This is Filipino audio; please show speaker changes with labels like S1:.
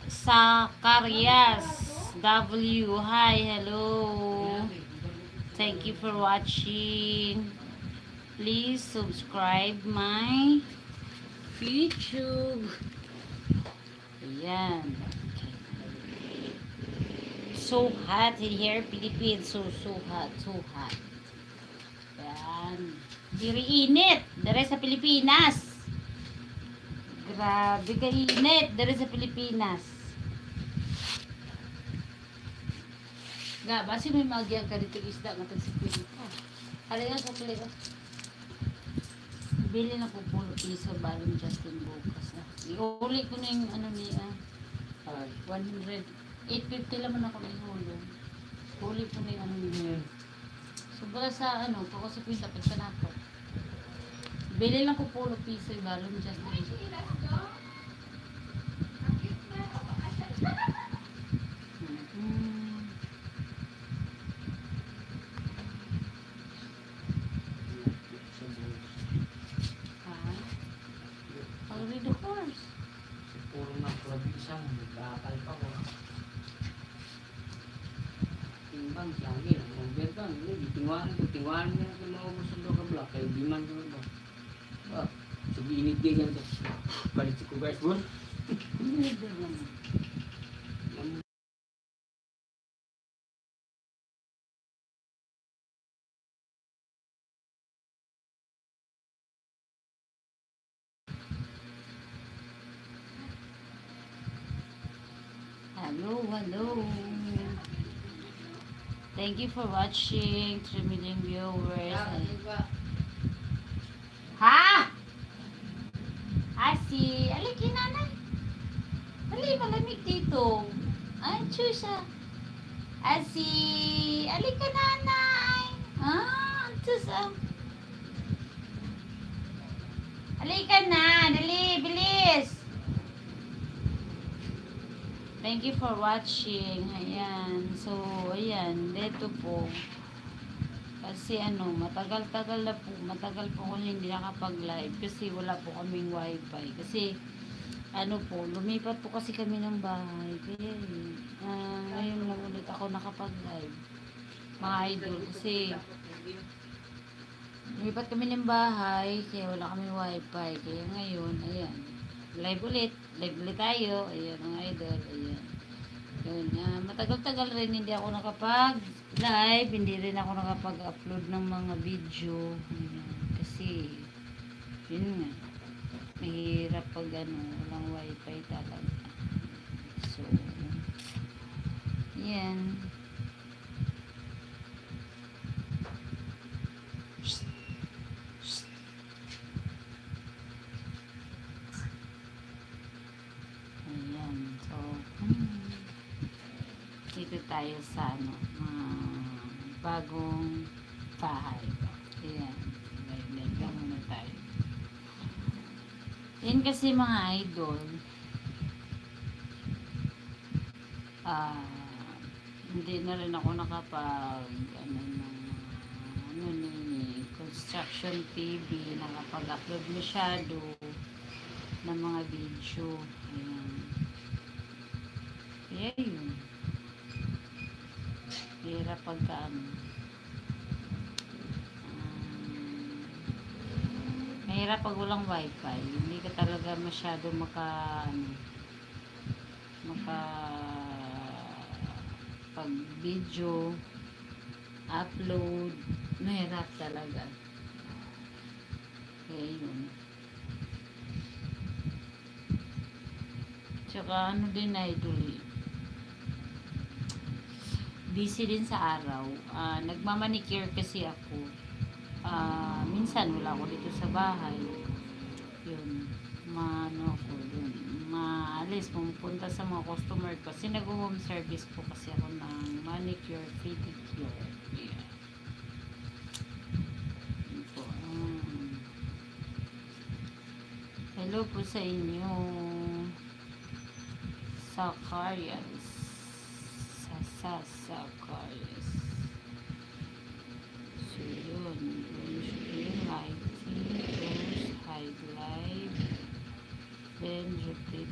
S1: Sakarias W. Hi, hello. Thank you for watching. Please subscribe my YouTube. Ayan. So hot in here, Philippines. So hot, so hot. Ayan. Diri init. Dere sa Pilipinas. Grabe ka init. Dere sa Pilipinas. Nga, basi may magyang ka dito isda nga sa Pilipinas. Halika ko pala. Bili na po pulo piso balong Justin bukas na. Iuli ko na yung ano niya. 100. 850 lang man ako ihulog. Huli ko na yung ano niya. Sobra sa ano, kung kasi pinta pagkanato. Bili lang ko pulo piso yung balong Justin. Already the horse.
S2: Puro na probinsya, nag-aakal pa ko. Timbang, siyangin, ang bergan, tingwanan na ito mga gusto doon ka blak, kaya biman ko na ba? Sabi init din yan, balik si Kugas, bro.
S1: Hello. Thank you for watching. 3 million viewers. Ha? Asi, aliki nanay. Dali, malamig dito. Ay, tsusa. Asi, alika nanay. Tsusa. Alika na, dali, bilis. Thank you for watching. Ayan. So, ayan. Dito po. Kasi ano, matagal po ko hindi nakapag-live. Kasi wala po kaming wifi. Kasi, ano po, lumipat po kasi kami ng bahay. Kaya, ngayon lang ulit ako nakapag-live. Mga idol. Kasi, lumipat kami ng bahay. Kaya wala kaming wifi. Kaya ngayon, ayan. Live ulit tayo. Ayan mga idol. Ayan. Yun, matagal-tagal rin hindi ako nakapag-live. Hindi rin ako nakapag-upload ng mga video. Ayan. Kasi, yun nga. Mahirap pag walang wifi talaga. So, ayan. Dito tayo sa bagong bahay. Ayan. Live lang muna tayo. Yan kasi mga idol. Hindi na rin ako nakapag construction TV, nakapag-upload masyado ng mga video. Ayan. Kaya yun. Hirap pagka mahirap pag walang wifi. Hindi ka talaga masyado pag video upload, mahirap talaga. Kaya yun. Tsaka din idol, busy din sa araw. Nagmamanicure kasi ako. Minsan wala ako dito sa bahay. Yun. Ako dun. Maalis, pumunta sa mga customer ko. Kasi nag-home service po kasi ako ng manicure, pedicure. Yeah. Po. Hello po sa inyo. Sakarias. Sakarias. So, yun. Hide live. Then, repeat